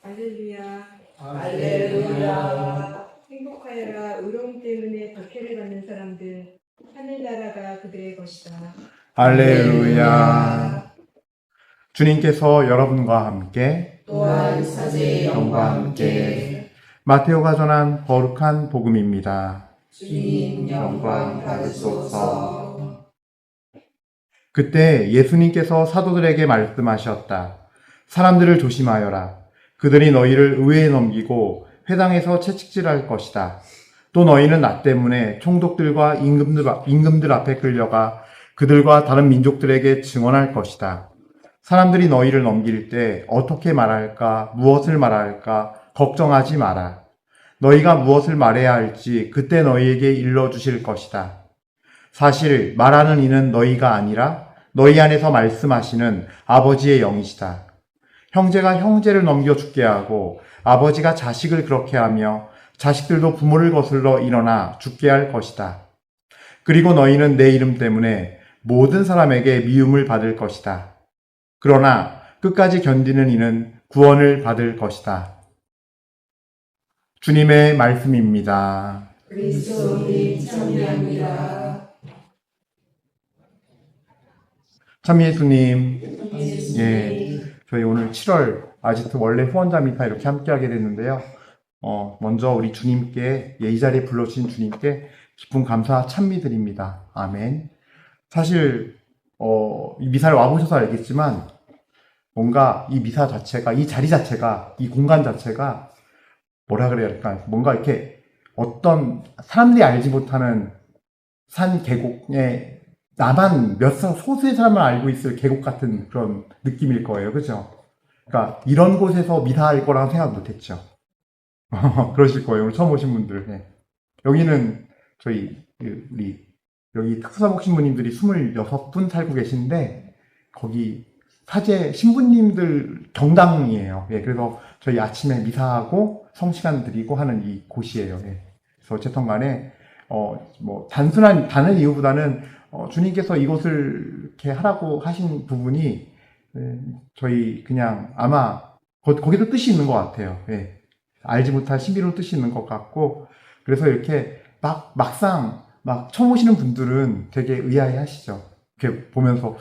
할렐루야. 할렐루야. 행복하여라. 의로움 때문에 박해를 받는 사람들. 하늘나라가 그들의 것이다. 할렐루야. 주님께서 여러분과 함께 또한 사제의 영과 함께 마테오가 전한 거룩한 복음입니다. 주님 영광 받으소서. 그때 예수님께서 사도들에게 말씀하셨다. 사람들을 조심하여라. 그들이 너희를 의회에 넘기고 회당에서 채찍질할 것이다. 또 너희는 나 때문에 총독들과 임금들 앞에 끌려가 그들과 다른 민족들에게 증언할 것이다. 사람들이 너희를 넘길 때 어떻게 말할까, 무엇을 말할까 걱정하지 마라. 너희가 무엇을 말해야 할지 그때 너희에게 일러주실 것이다. 사실 말하는 이는 너희가 아니라 너희 안에서 말씀하시는 아버지의 영이시다. 형제가 형제를 넘겨 죽게 하고 아버지가 자식을 그렇게 하며 자식들도 부모를 거슬러 일어나 죽게 할 것이다. 그리고 너희는 내 이름 때문에 모든 사람에게 미움을 받을 것이다. 그러나 끝까지 견디는 이는 구원을 받을 것이다. 주님의 말씀입니다. 그리스도님 찬미합니다. 참 예수님, 저희 오늘 7월 아지트 원래 후원자 미타 이렇게 함께하게 됐는데요. 먼저 우리 주님께 이 자리에 불러주신 주님께 깊은 감사 찬미드립니다. 아멘. 사실 이 미사를 와보셔서 알겠지만 뭔가 이 미사 자체가, 이 자리 자체가, 이 공간 자체가 뭐라 그래야 할까? 뭔가 이렇게 어떤 사람들이 알지 못하는 산 계곡에 나만 소수의 사람만 알고 있을 계곡 같은 그런 느낌일 거예요. 그죠? 그러니까 이런 곳에서 미사할 거라고 생각 못 했죠. 그러실 거예요. 오늘 처음 오신 분들. 네. 여기는 저희 우리 여기 특수사복 신부님들이 26분 살고 계신데 거기 사제 신부님들 경당이에요. 예, 그래서 저희 아침에 미사하고 성시간 드리고 하는 이 곳이에요. 예. 그래서 어쨌든 간에 다른 이유보다는 주님께서 이곳을 이렇게 하라고 하신 부분이 저희 그냥 아마 거기도 뜻이 있는 것 같아요. 예. 알지 못할 신비로운 뜻이 있는 것 같고 그래서 이렇게 막상 처음 오시는 분들은 되게 의아해 하시죠. 이렇게 보면서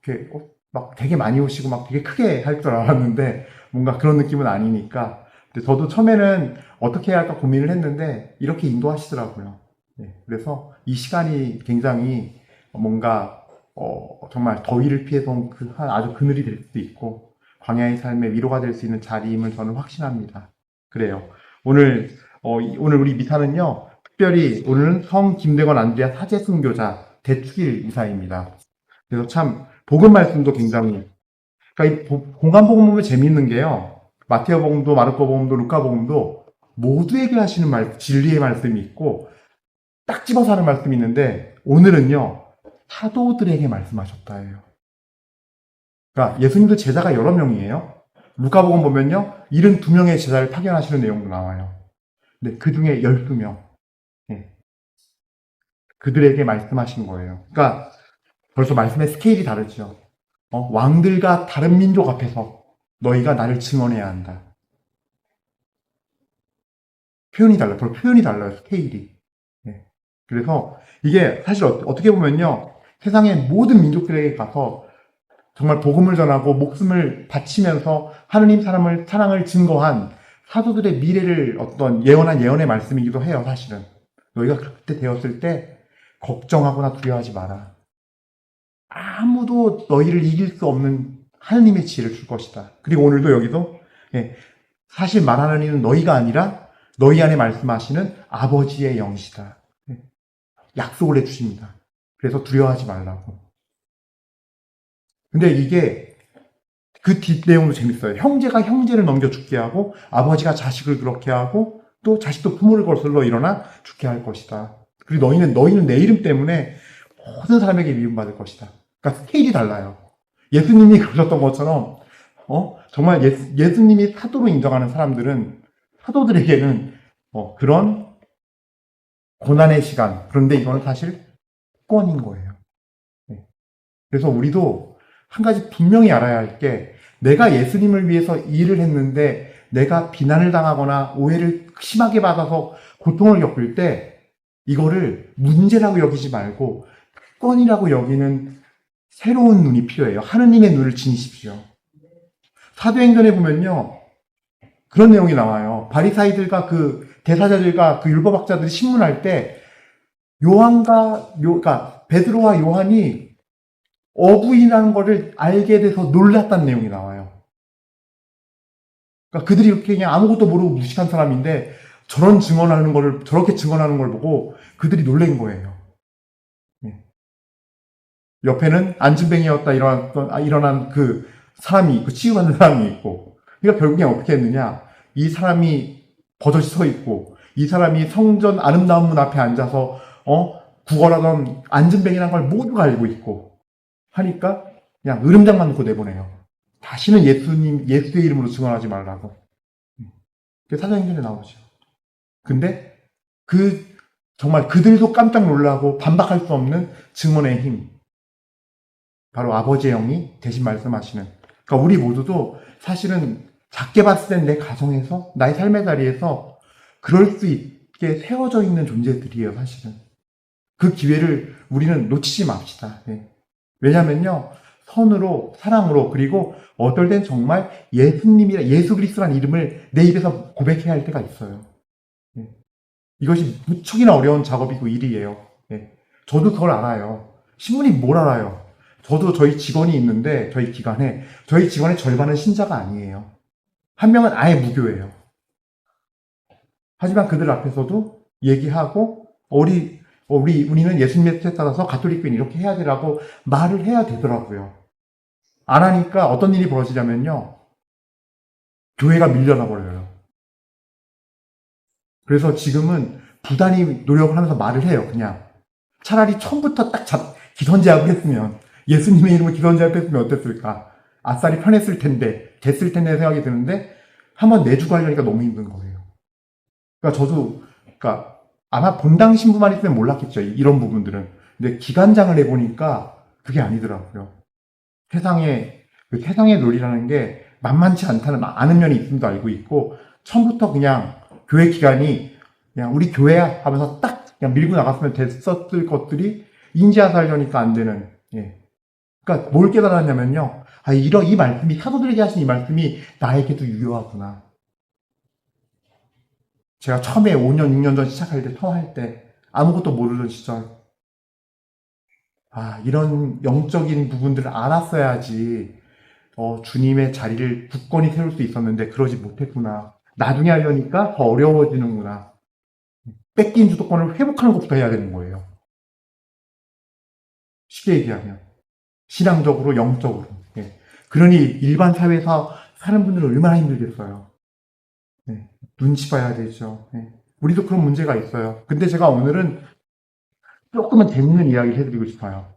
이렇게 막 되게 많이 오시고 막 되게 크게 할 줄 알았는데 뭔가 그런 느낌은 아니니까. 근데 저도 처음에는 어떻게 해야 할까 고민을 했는데 이렇게 인도하시더라고요. 네, 그래서 이 시간이 굉장히 뭔가 정말 더위를 피해서 아주 그늘이 될 수도 있고 광야의 삶의 위로가 될 수 있는 자리임을 저는 확신합니다. 그래요. 오늘 우리 미사는요. 특별히 오늘은 성 김대건 안드레아 사제 순교자 대축일 미사입니다. 그래서 참 복음 말씀도 굉장히 그러니까 이 공간 복음 보면 재미있는 게요. 마테오 복음도 마르코 복음도 루카 복음도 모두에게 하시는 진리의 말씀이 있고 딱 집어서 하는 말씀이 있는데 오늘은요. 사도들에게 말씀하셨다예요. 그러니까 예수님도 제자가 여러 명이에요. 루카 복음 보면요. 72명의 제자를 파견하시는 내용도 나와요. 근데 그 중에 12명. 그들에게 말씀하신 거예요. 그러니까 벌써 말씀의 스케일이 다르죠. 왕들과 다른 민족 앞에서 너희가 나를 증언해야 한다. 표현이 달라요, 스케일이. 그래서 이게 사실 어떻게 보면요. 세상의 모든 민족들에게 가서 정말 복음을 전하고 목숨을 바치면서 하느님 사랑을 증거한 사도들의 미래를 어떤 예언의 말씀이기도 해요, 사실은. 너희가 그때 되었을 때 걱정하거나 두려워하지 마라. 아무도 너희를 이길 수 없는 하느님의 지혜를 줄 것이다. 그리고 오늘도 여기도 사실 말하는 이는 너희가 아니라 너희 안에 말씀하시는 아버지의 영이시다. 약속을 해주십니다. 그래서 두려워하지 말라고. 근데 이게 그 뒷내용도 재밌어요. 형제가 형제를 넘겨 죽게 하고 아버지가 자식을 그렇게 하고 또 자식도 부모를 거슬러 일어나 죽게 할 것이다. 그리고 너희는 내 이름 때문에 모든 사람에게 미움받을 것이다. 그러니까 스케일이 달라요. 예수님이 그러셨던 것처럼 정말 예수님이 사도로 인정하는 사도들에게는 그런 고난의 시간. 그런데 이거는 사실 특권인 거예요. 그래서 우리도 한 가지 분명히 알아야 할 게 내가 예수님을 위해서 일을 했는데 내가 비난을 당하거나 오해를 심하게 받아서 고통을 겪을 때 이거를 문제라고 여기지 말고 특권이라고 여기는 새로운 눈이 필요해요. 하느님의 눈을 지니십시오. 사도행전에 보면요. 그런 내용이 나와요. 바리사이들과 그 대사자들과 그 율법학자들이 신문할 때 그러니까 베드로와 요한이 어부인이라는 거를 알게 돼서 놀랐다는 내용이 나와요. 그러니까 그들이 이렇게 그냥 아무것도 모르고 무식한 사람인데 저렇게 증언하는 걸 보고 그들이 놀란 거예요. 옆에는 안진뱅이였다 일어난 그 사람이 있고 치유받는 사람이 있고, 그러니까 결국엔 어떻게 했느냐, 이 사람이 버젓이 서 있고 이 사람이 성전 아름다운 문 앞에 앉아서 구걸하던 안진뱅이라는 걸 모두가 알고 있고 하니까 그냥 으름장만 놓고 내보내요. 다시는 예수의 이름으로 증언하지 말라고. 그게 사도행전에 나오죠. 근데 정말 그들도 깜짝 놀라고 반박할 수 없는 증언의 힘, 바로 아버지의 영이 대신 말씀하시는. 그러니까 우리 모두도 사실은 작게 봤을 땐 내 가정에서, 나의 삶의 자리에서 그럴 수 있게 세워져 있는 존재들이에요, 사실은. 그 기회를 우리는 놓치지 맙시다. 네. 왜냐면요, 선으로, 사랑으로, 그리고 어떨 땐 정말 예수 그리스도라는 이름을 내 입에서 고백해야 할 때가 있어요. 네. 이것이 무척이나 어려운 작업이고 일이에요. 네. 저도 그걸 알아요. 신부님 뭘 알아요? 저도 저희 직원이 있는데, 저희 직원의 절반은 신자가 아니에요. 한 명은 아예 무교예요. 하지만 그들 앞에서도 얘기하고, 우리는 예수님의 뜻에 따라서 가톨릭교인 이렇게 해야 되라고 말을 해야 되더라고요. 안 하니까 어떤 일이 벌어지냐면요, 교회가 밀려나 버려요. 그래서 지금은 부단히 노력을 하면서 말을 해요, 그냥. 차라리 처음부터 딱 기선제압을 했으면, 예수님의 이름을 기선제압 했으면 어땠을까? 아싸리 편했을 텐데, 됐을 텐데 생각이 드는데, 한번 내주고 하려니까 너무 힘든 거예요. 그러니까 아마 본당 신부만 있으면 몰랐겠죠, 이런 부분들은. 근데 기관장을 해보니까 그게 아니더라고요. 세상의 논리라는 게 만만치 않다는 아는 면이 있음도 알고 있고, 처음부터 그냥 교회 기관이 그냥 우리 교회야 하면서 딱 그냥 밀고 나갔으면 됐었을 것들이 인지하서 하려니까 안 되는. 예. 그러니까 뭘 깨달았냐면요, 이 말씀이, 사도들에게 하신 이 말씀이 나에게도 유효하구나. 제가 처음에 5년, 6년 전 시작할 때, 처음 때 아무것도 모르던 시절, 이런 영적인 부분들을 알았어야지 주님의 자리를 굳건히 세울 수 있었는데 그러지 못했구나. 나중에 하려니까 더 어려워지는구나. 뺏긴 주도권을 회복하는 것부터 해야 되는 거예요. 쉽게 얘기하면 신앙적으로, 영적으로. 예. 그러니 일반 사회에서 사는 분들은 얼마나 힘들겠어요. 네. 눈치 봐야 되죠. 네. 우리도 그런 문제가 있어요. 근데 제가 오늘은 조금은 재밌는 이야기를 해드리고 싶어요.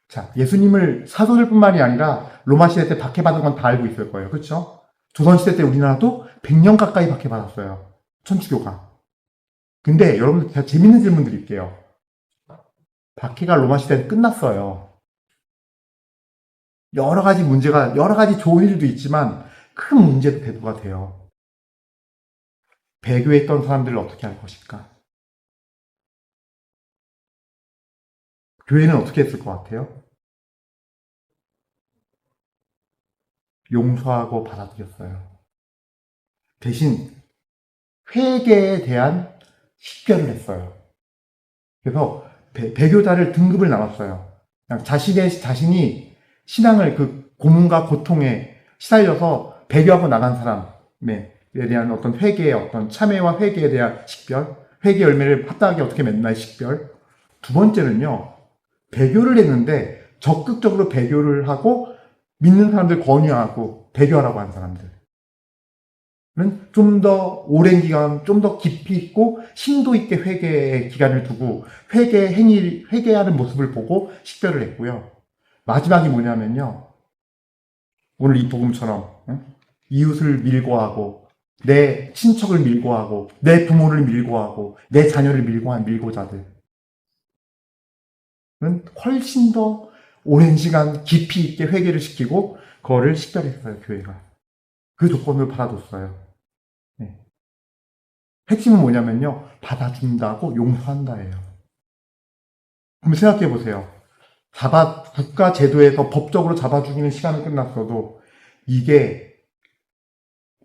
자, 예수님을 사도들뿐만이 아니라 로마 시대 때 박해받은 건 다 알고 있을 거예요. 그렇죠? 조선시대 때 우리나라도 100년 가까이 박해받았어요. 천주교가. 근데 여러분들, 제가 재밌는 질문 드릴게요. 박해가 로마 시대 때 끝났어요. 여러 가지 좋은 일도 있지만 큰 문제도 대두가 돼요. 배교에 있던 사람들을 어떻게 할 것일까? 교회는 어떻게 했을 것 같아요? 용서하고 받아들였어요. 대신 회개에 대한 식별을 했어요. 그래서 배교자를 등급을 나눴어요. 그냥 자신이 신앙을 그 고문과 고통에 시달려서 배교하고 나간 사람에 대한 어떤 회개의 어떤 참회와 회개에 대한 식별, 회개 열매를 합당하게 어떻게 맺나의 식별. 두 번째는요, 배교를 했는데 적극적으로 배교를 하고 믿는 사람들 권유하고 배교하라고 한 사람들은 좀 더 오랜 기간, 좀 더 깊이 있고 심도 있게 회개의 기간을 두고 회개하는 모습을 보고 식별을 했고요. 마지막이 뭐냐면요, 오늘 이 복음처럼 이웃을 밀고 하고 내 친척을 밀고 하고 내 부모를 밀고 하고 내 자녀를 밀고 한 밀고자들은 훨씬 더 오랜 시간 깊이 있게 회개를 시키고 그거를 식별했어요, 교회가. 그 조건을 받아줬어요. 네. 핵심은 뭐냐면요. 받아준다고 용서한다예요. 그럼 생각해 보세요. 국가 제도에서 법적으로 잡아 죽이는 시간은 끝났어도 이게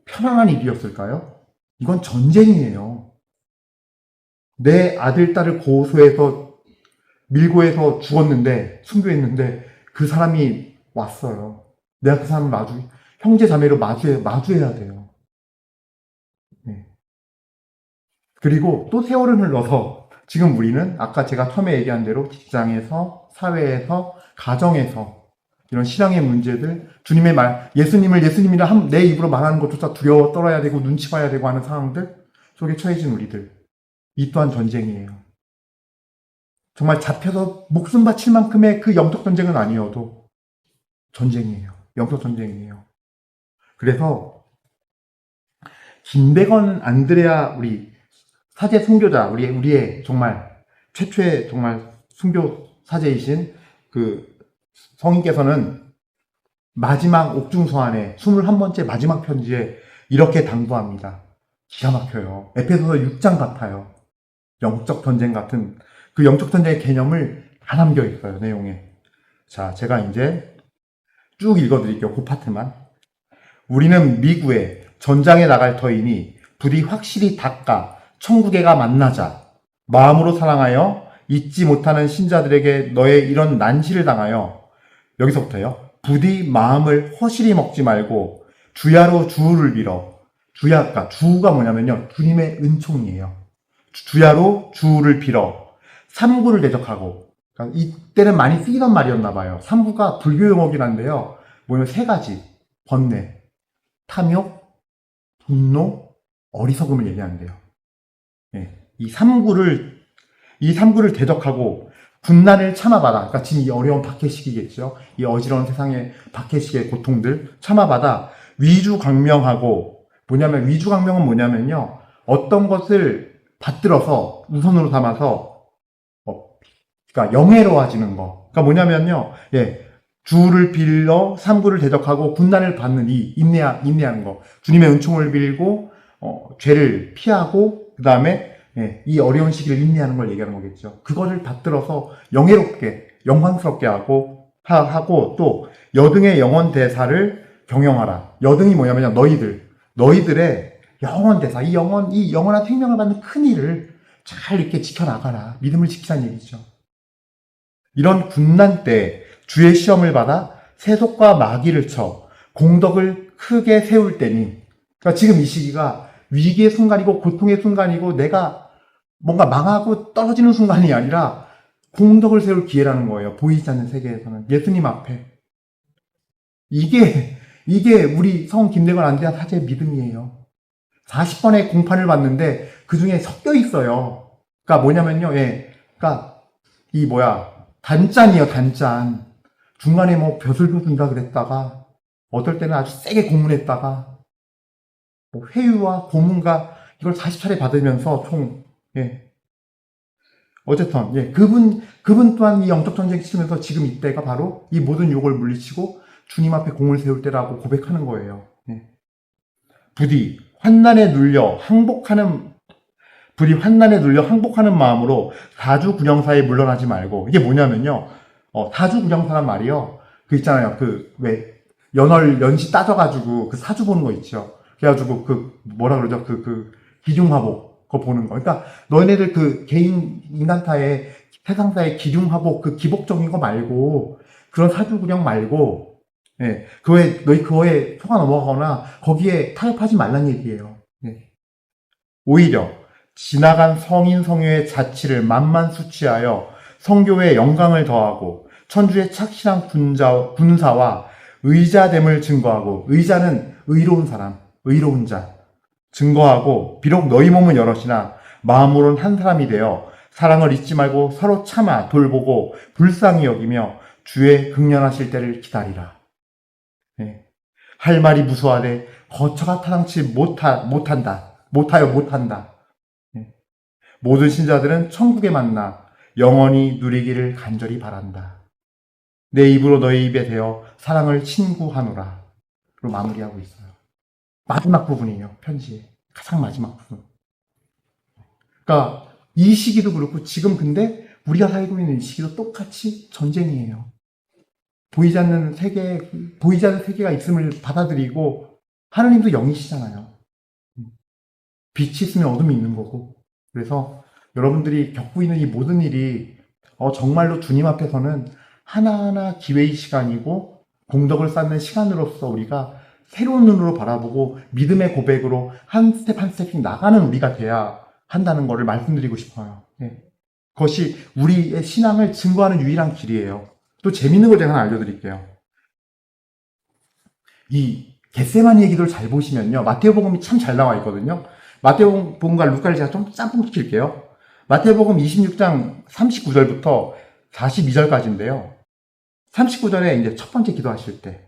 편안한 일이었을까요? 이건 전쟁이에요. 내 아들, 딸을 고소해서 밀고해서 죽었는데, 순교했는데 그 사람이 왔어요. 내가 그 사람을 형제 자매로 마주해야 돼요. 네. 그리고 또 세월을 흘러서 지금 우리는 아까 제가 처음에 얘기한 대로 직장에서, 사회에서, 가정에서 이런 신앙의 문제들, 주님의 말, 예수님이라 내 입으로 말하는 것조차 두려워 떨어야 되고 눈치 봐야 되고 하는 상황들 속에 처해진 우리들. 이 또한 전쟁이에요. 정말 잡혀서 목숨 바칠 만큼의 그 영적 전쟁은 아니어도 전쟁이에요. 영적 전쟁이에요. 그래서 김대건 안드레아 우리 사제 순교자, 우리의 정말 최초의 정말 순교 사제이신 그 성인께서는 마지막 옥중서안에 21번째 마지막 편지에 이렇게 당부합니다. 기가 막혀요. 에페소서 6장 같아요. 영적 전쟁 같은 그 영적 전쟁의 개념을 다 담겨 있어요, 내용에. 자, 제가 이제 쭉 읽어드릴게요, 그 파트만. 우리는 미구에 전장에 나갈 터이니 부디 확실히 닦아 천국에가 만나자. 마음으로 사랑하여 잊지 못하는 신자들에게 너의 이런 난시를 당하여 여기서부터요. 부디 마음을 허실히 먹지 말고 주야로 주를 빌어. 주가 뭐냐면요. 주님의 은총이에요. 주야로 주를 빌어. 삼구를 대적하고. 그러니까 이때는 많이 쓰이던 말이었나 봐요. 삼구가 불교 용어긴 한데요. 뭐냐면 세 가지. 번뇌, 탐욕, 분노, 어리석음을 얘기하는데요. 네. 이 삼구를 대적하고 군난을 참아받아. 그러니까 지금 이 어려운 박해시기겠죠. 이 어지러운 세상의 박해시기의 고통들 참아받아 위주광명하고 위주광명은 뭐냐면요. 어떤 것을 받들어서 우선으로 삼아서 그러니까 영예로워지는 거. 그러니까 뭐냐면요. 주를 빌러 삼구를 대적하고 군난을 받는 이 인내하는 거. 주님의 은총을 빌고 죄를 피하고 그 다음에 이 어려운 시기를 인내하는 걸 얘기하는 거겠죠. 그거를 받들어서 영예롭게 영광스럽게 하고 또 여등의 영원 대사를 경영하라. 여등이 뭐냐면요. 너희들의 영원 대사, 이 영원한 생명을 받는 큰 일을 잘 이렇게 지켜나가라. 믿음을 지키라는 얘기죠. 이런 군난 때 주의 시험을 받아 세속과 마귀를 쳐 공덕을 크게 세울 때니, 그러니까 지금 이 시기가 위기의 순간이고 고통의 순간이고 내가 뭔가 망하고 떨어지는 순간이 아니라 공덕을 세울 기회라는 거예요. 보이지 않는 세계에서는 예수님 앞에. 이게 우리 성 김대건 안드레아 사제의 믿음이에요. 40번의 공판을 받는데 그 중에 섞여 있어요. 그러니까 뭐냐면요. 그러니까 단짠이에요. 단짠. 중간에 벼슬도 준다 그랬다가 어떨 때는 아주 세게 고문했다가 회유와 고문과 이걸 40차례 받으면서 어쨌든 그분 또한 이 영적 전쟁 치르면서 지금 이때가 바로 이 모든 욕을 물리치고 주님 앞에 공을 세울 때라고 고백하는 거예요. 부디 환난에 눌려 항복하는 마음으로 다주군영사에 물러나지 말고. 이게 뭐냐면요. 다주군영사란 말이요. 그 있잖아요. 연시 따져가지고 그 사주 보는 거 있죠. 그래가지고 기중화복 그거 보는 거. 그러니까 너네들 그 개인 인간사의 세상사의 기중화복 그 기복적인 거 말고 그런 사주구경 말고 그거에 속아 넘어가거나 거기에 타협하지 말란 얘기예요. 오히려 지나간 성인 성유의 자치를 만만수치하여 성교의 영광을 더하고 천주의 착실한 군사와 의자됨을 증거하고, 의자는 의로운 사람, 의로운 자 증거하고, 비록 너희 몸은 여럿이나 마음으로는 한 사람이 되어 사랑을 잊지 말고 서로 참아 돌보고 불쌍히 여기며 주의 극련하실 때를 기다리라. 할 말이 무수하되 거처가 타당치 못한다. 모든 신자들은 천국에 만나 영원히 누리기를 간절히 바란다. 내 입으로 너의 입에 대어 사랑을 친구하노라. 로 마무리하고 있어요. 마지막 부분이에요. 편지에. 가장 마지막 부분. 그러니까 이 시기도 그렇고 지금 근데 우리가 살고 있는 이 시기도 똑같이 전쟁이에요. 보이지 않는 세계가 있음을 받아들이고 하나님도 영이시잖아요. 빛이 있으면 어둠이 있는 거고. 그래서 여러분들이 겪고 있는 이 모든 일이 정말로 주님 앞에서는 하나하나 기회의 시간이고 공덕을 쌓는 시간으로서 우리가 새로운 눈으로 바라보고 믿음의 고백으로 한 스텝 한 스텝씩 나가는 우리가 돼야 한다는 것을 말씀드리고 싶어요. 그것이 우리의 신앙을 증거하는 유일한 길이에요. 또 재밌는 걸 제가 하나 알려드릴게요. 이 겟세마니의 기도를 잘 보시면요. 마태복음이 참 잘 나와 있거든요. 마태복음과 루카를 제가 좀 짬뽕 시킬게요. 마태복음 26장 39절부터 42절까지인데요. 39절에 이제 첫 번째 기도하실 때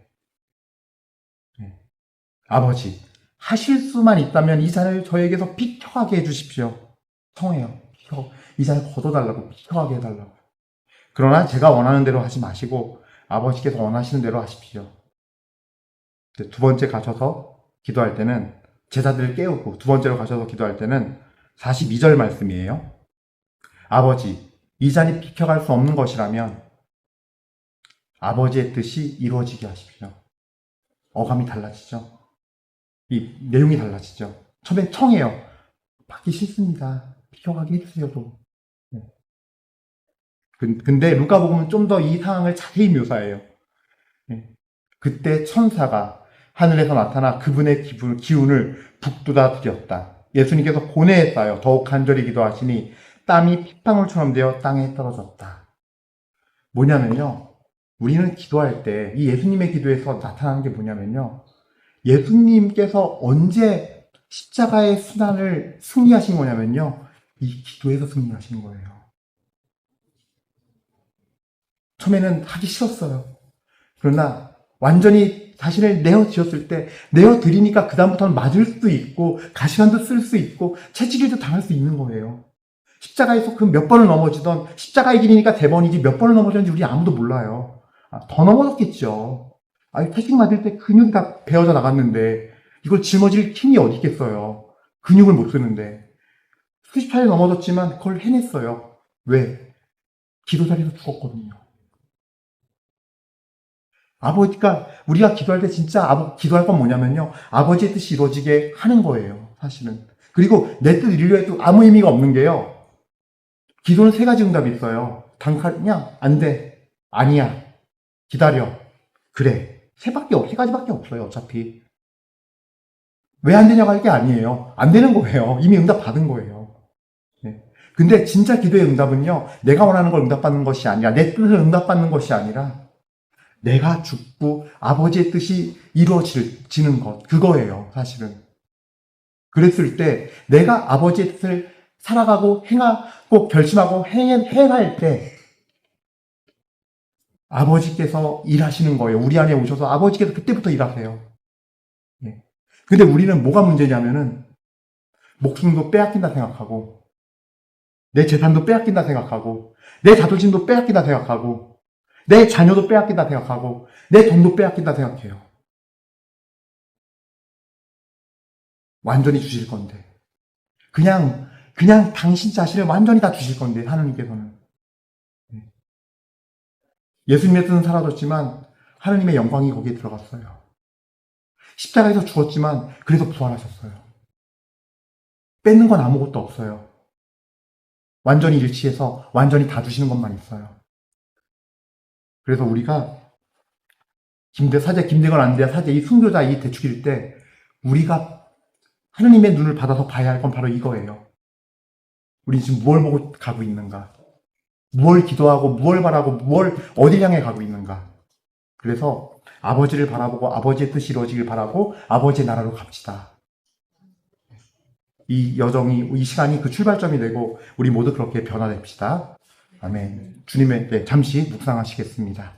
아버지 하실 수만 있다면 이 잔을 저에게서 비켜가게 해주십시오. 청해요. 이 잔을 걷어달라고 비켜가게 해달라고. 그러나 제가 원하는 대로 하지 마시고 아버지께서 원하시는 대로 하십시오. 두 번째 가셔서 기도할 때는 제자들을 깨우고 두 번째로 가셔서 기도할 때는 42절 말씀이에요. 아버지, 이 잔이 비켜갈 수 없는 것이라면 아버지의 뜻이 이루어지게 하십시오. 어감이 달라지죠. 이 내용이 달라지죠. 처음엔 청해요. 받기 싫습니다. 비켜가게 해주세요. 근데 루카복음은 좀 더 이 상황을 자세히 묘사해요. 그때 천사가 하늘에서 나타나 그분의 기운을 북돋아 드렸다. 예수님께서 고뇌에 쌓여 더욱 간절히 기도하시니 땀이 핏방울처럼 되어 땅에 떨어졌다. 뭐냐면요. 우리는 기도할 때 이 예수님의 기도에서 나타나는 게 뭐냐면요. 예수님께서 언제 십자가의 순환을 승리하신 거냐면요. 이 기도에서 승리하신 거예요. 처음에는 하기 싫었어요. 그러나 완전히 자신을 내어지었을 때 내어드리니까 그 다음부터는 맞을 수도 있고 가시관도 쓸 수 있고 채찍질도 당할 수 있는 거예요. 십자가에서 그 몇 번을 넘어지던 십자가의 길이니까 3번이지 몇 번을 넘어졌는지 우리 아무도 몰라요. 더 넘어졌겠죠. 채찍 맞을 때 근육이 다 베어져 나갔는데 이걸 짊어질 힘이 어디 있겠어요. 근육을 못 쓰는데 수십 차례 넘어졌지만 그걸 해냈어요. 왜? 기도 자리에서 죽었거든요. 아버지가 우리가 기도할 때 진짜 기도할 건 뭐냐면요. 아버지의 뜻이 이루어지게 하는 거예요. 사실은. 그리고 내 뜻 이루려 해도 아무 의미가 없는 게요. 기도는 3가지 응답이 있어요. 단칼이냐? 안 돼. 아니야. 기다려. 그래. 3가지밖에 없어요. 어차피. 왜 안 되냐고 할 게 아니에요. 안 되는 거예요. 이미 응답 받은 거예요. 근데 진짜 기도의 응답은요. 내가 원하는 걸 응답받는 것이 아니라 내 뜻을 응답받는 것이 아니라 내가 죽고 아버지의 뜻이 이루어지는 것. 그거예요. 사실은. 그랬을 때 내가 아버지의 뜻을 살아가고 행하고 결심하고 행할 때 아버지께서 일하시는 거예요. 우리 안에 오셔서 아버지께서 그때부터 일하세요. 근데 우리는 뭐가 문제냐면은 목숨도 빼앗긴다 생각하고 내 재산도 빼앗긴다 생각하고 내 자존심도 빼앗긴다 생각하고 내 자녀도 빼앗긴다 생각하고 내 돈도 빼앗긴다 생각해요. 완전히 주실 건데 그냥 당신 자신을 완전히 다 주실 건데 하나님께서는 예수님의 뜻은 사라졌지만 하나님의 영광이 거기에 들어갔어요. 십자가에서 죽었지만 그래서 부활하셨어요. 뺏는 건 아무것도 없어요. 완전히 일치해서 완전히 다 주시는 것만 있어요. 그래서 우리가 김대건 안대야 사제 이 순교자 이 대축일 때 우리가 하나님의 눈을 받아서 봐야 할 건 바로 이거예요. 우리 지금 무엇을 보고 가고 있는가? 무엇을 기도하고 무엇을 바라고 어딜 향해 가고 있는가? 그래서 아버지를 바라보고 아버지의 뜻이 이루어지길 바라고 아버지의 나라로 갑시다. 이 여정이 이 시간이 그 출발점이 되고 우리 모두 그렇게 변화됩시다. 아멘. 주님의 잠시 묵상하시겠습니다.